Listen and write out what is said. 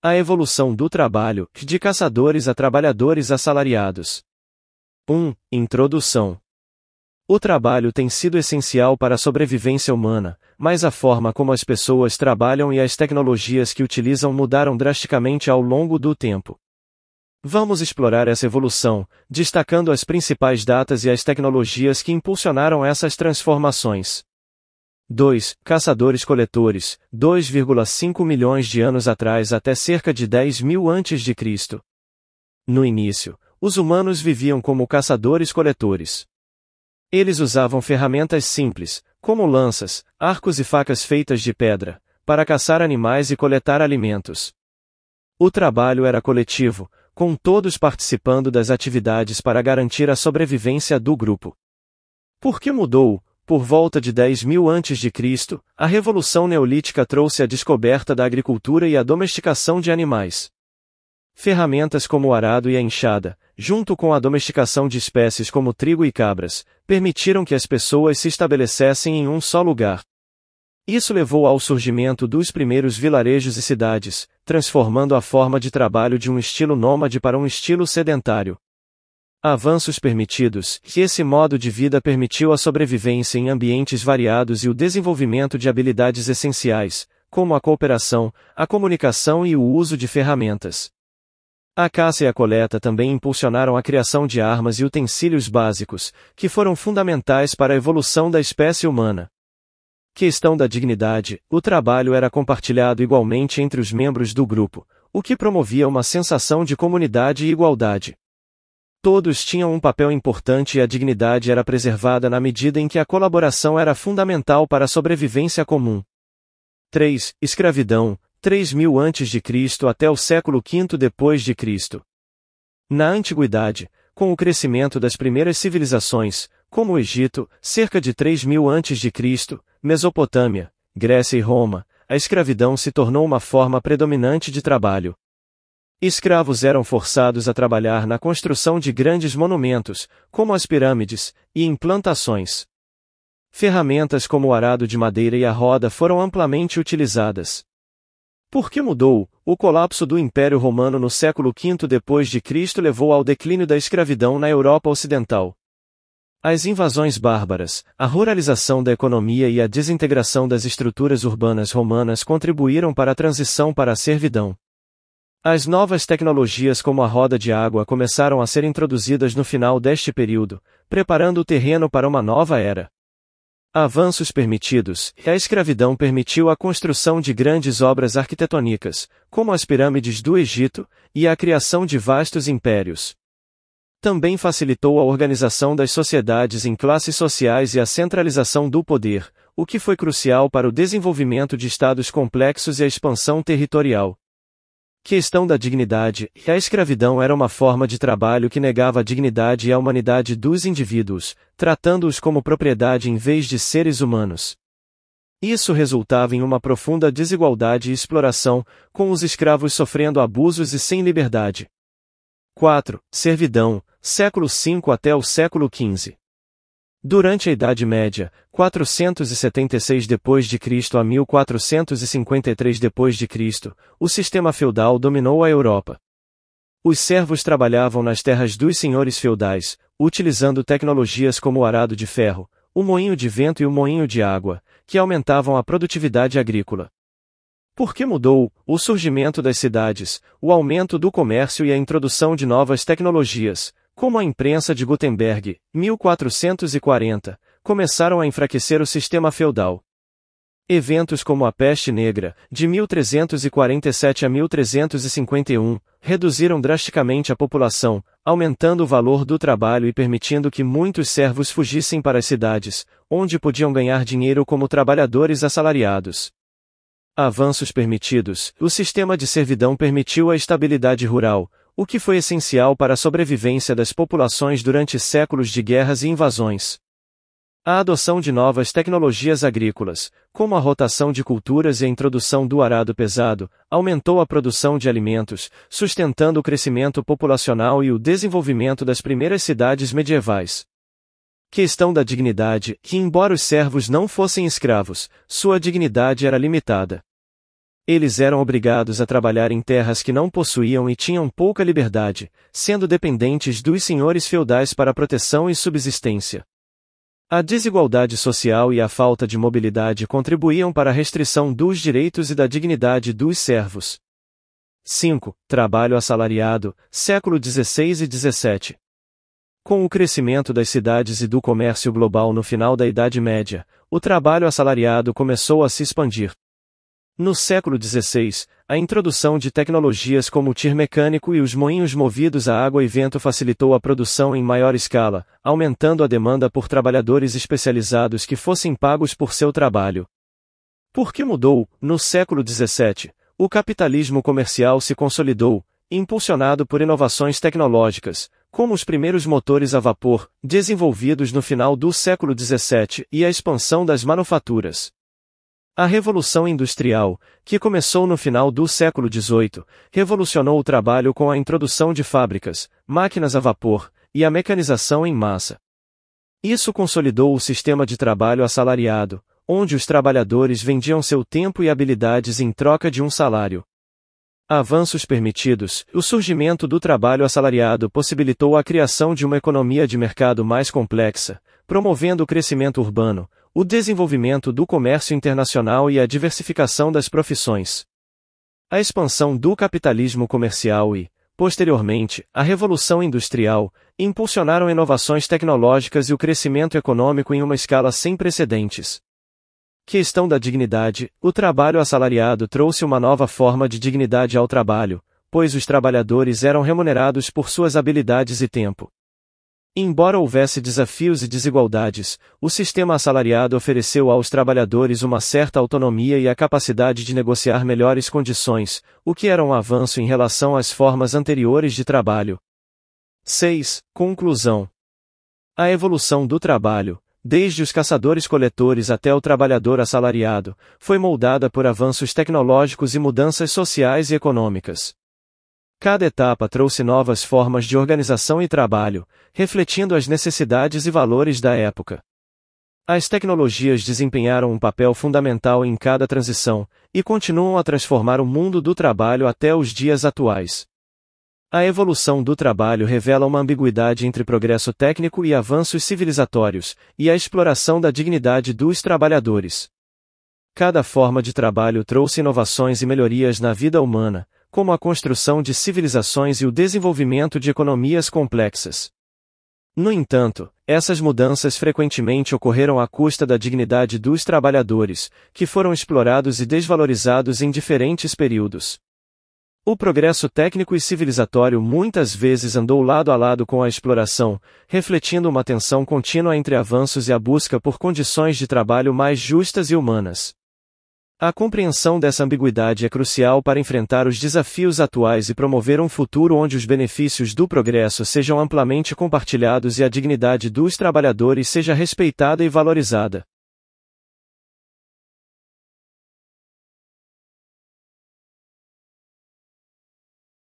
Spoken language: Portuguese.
A evolução do trabalho, de caçadores a trabalhadores assalariados. 1. Introdução. O trabalho tem sido essencial para a sobrevivência humana, mas a forma como as pessoas trabalham e as tecnologias que utilizam mudaram drasticamente ao longo do tempo. Vamos explorar essa evolução, destacando as principais datas e as tecnologias que impulsionaram essas transformações. 2. Caçadores-coletores, 2,5 milhões de anos atrás até cerca de 10.000 a.C. No início, os humanos viviam como caçadores-coletores. Eles usavam ferramentas simples, como lanças, arcos e facas feitas de pedra, para caçar animais e coletar alimentos. O trabalho era coletivo, com todos participando das atividades para garantir a sobrevivência do grupo. Por que mudou? Por volta de 10.000 a.C., a Revolução Neolítica trouxe a descoberta da agricultura e a domesticação de animais. Ferramentas como o arado e a enxada, junto com a domesticação de espécies como trigo e cabras, permitiram que as pessoas se estabelecessem em um só lugar. Isso levou ao surgimento dos primeiros vilarejos e cidades, transformando a forma de trabalho de um estilo nômade para um estilo sedentário. Avanços permitidos, que esse modo de vida permitiu a sobrevivência em ambientes variados e o desenvolvimento de habilidades essenciais, como a cooperação, a comunicação e o uso de ferramentas. A caça e a coleta também impulsionaram a criação de armas e utensílios básicos, que foram fundamentais para a evolução da espécie humana. Questão da dignidade: o trabalho era compartilhado igualmente entre os membros do grupo, o que promovia uma sensação de comunidade e igualdade. Todos tinham um papel importante e a dignidade era preservada na medida em que a colaboração era fundamental para a sobrevivência comum. 3. Escravidão, 3.000 a.C. até o século V d.C. Na Antiguidade, com o crescimento das primeiras civilizações, como o Egito, cerca de 3.000 a.C., Mesopotâmia, Grécia e Roma, a escravidão se tornou uma forma predominante de trabalho. Escravos eram forçados a trabalhar na construção de grandes monumentos, como as pirâmides, e em plantações. Ferramentas como o arado de madeira e a roda foram amplamente utilizadas. Por que mudou? O colapso do Império Romano no século V d.C. levou ao declínio da escravidão na Europa Ocidental. As invasões bárbaras, a ruralização da economia e a desintegração das estruturas urbanas romanas contribuíram para a transição para a servidão. As novas tecnologias como a roda de água começaram a ser introduzidas no final deste período, preparando o terreno para uma nova era. Avanços permitidos: a escravidão permitiu a construção de grandes obras arquitetônicas, como as pirâmides do Egito, e a criação de vastos impérios. Também facilitou a organização das sociedades em classes sociais e a centralização do poder, o que foi crucial para o desenvolvimento de estados complexos e a expansão territorial. Questão da dignidade: a escravidão era uma forma de trabalho que negava a dignidade e a humanidade dos indivíduos, tratando-os como propriedade em vez de seres humanos. Isso resultava em uma profunda desigualdade e exploração, com os escravos sofrendo abusos e sem liberdade. 4. Servidão, século V até o século XV. Durante a Idade Média, 476 d.C. a 1453 d.C., o sistema feudal dominou a Europa. Os servos trabalhavam nas terras dos senhores feudais, utilizando tecnologias como o arado de ferro, o moinho de vento e o moinho de água, que aumentavam a produtividade agrícola. Por que mudou? O surgimento das cidades, o aumento do comércio e a introdução de novas tecnologias, como a imprensa de Gutenberg, 1440, começaram a enfraquecer o sistema feudal. Eventos como a Peste Negra, de 1347 a 1351, reduziram drasticamente a população, aumentando o valor do trabalho e permitindo que muitos servos fugissem para as cidades, onde podiam ganhar dinheiro como trabalhadores assalariados. Avanços permitidos: o sistema de servidão permitiu a estabilidade rural, o que foi essencial para a sobrevivência das populações durante séculos de guerras e invasões. A adoção de novas tecnologias agrícolas, como a rotação de culturas e a introdução do arado pesado, aumentou a produção de alimentos, sustentando o crescimento populacional e o desenvolvimento das primeiras cidades medievais. Questão da dignidade: que embora os servos não fossem escravos, sua dignidade era limitada. Eles eram obrigados a trabalhar em terras que não possuíam e tinham pouca liberdade, sendo dependentes dos senhores feudais para proteção e subsistência. A desigualdade social e a falta de mobilidade contribuíam para a restrição dos direitos e da dignidade dos servos. 5. Trabalho assalariado, século XVI e XVII. Com o crescimento das cidades e do comércio global no final da Idade Média, o trabalho assalariado começou a se expandir. No século XVI, a introdução de tecnologias como o tir mecânico e os moinhos movidos a água e vento facilitou a produção em maior escala, aumentando a demanda por trabalhadores especializados que fossem pagos por seu trabalho. Por que mudou? No século XVII, o capitalismo comercial se consolidou, impulsionado por inovações tecnológicas, como os primeiros motores a vapor, desenvolvidos no final do século XVII, e a expansão das manufaturas. A Revolução Industrial, que começou no final do século XVIII, revolucionou o trabalho com a introdução de fábricas, máquinas a vapor, e a mecanização em massa. Isso consolidou o sistema de trabalho assalariado, onde os trabalhadores vendiam seu tempo e habilidades em troca de um salário. Avanços permitidos, o surgimento do trabalho assalariado possibilitou a criação de uma economia de mercado mais complexa, promovendo o crescimento urbano, o desenvolvimento do comércio internacional e a diversificação das profissões. A expansão do capitalismo comercial e, posteriormente, a Revolução Industrial, impulsionaram inovações tecnológicas e o crescimento econômico em uma escala sem precedentes. Questão da dignidade, o trabalho assalariado trouxe uma nova forma de dignidade ao trabalho, pois os trabalhadores eram remunerados por suas habilidades e tempo. Embora houvesse desafios e desigualdades, o sistema assalariado ofereceu aos trabalhadores uma certa autonomia e a capacidade de negociar melhores condições, o que era um avanço em relação às formas anteriores de trabalho. 6. Conclusão. A evolução do trabalho, desde os caçadores-coletores até o trabalhador assalariado, foi moldada por avanços tecnológicos e mudanças sociais e econômicas. Cada etapa trouxe novas formas de organização e trabalho, refletindo as necessidades e valores da época. As tecnologias desempenharam um papel fundamental em cada transição, e continuam a transformar o mundo do trabalho até os dias atuais. A evolução do trabalho revela uma ambiguidade entre progresso técnico e avanços civilizatórios, e a exploração da dignidade dos trabalhadores. Cada forma de trabalho trouxe inovações e melhorias na vida humana, como a construção de civilizações e o desenvolvimento de economias complexas. No entanto, essas mudanças frequentemente ocorreram à custa da dignidade dos trabalhadores, que foram explorados e desvalorizados em diferentes períodos. O progresso técnico e civilizatório muitas vezes andou lado a lado com a exploração, refletindo uma tensão contínua entre avanços e a busca por condições de trabalho mais justas e humanas. A compreensão dessa ambiguidade é crucial para enfrentar os desafios atuais e promover um futuro onde os benefícios do progresso sejam amplamente compartilhados e a dignidade dos trabalhadores seja respeitada e valorizada.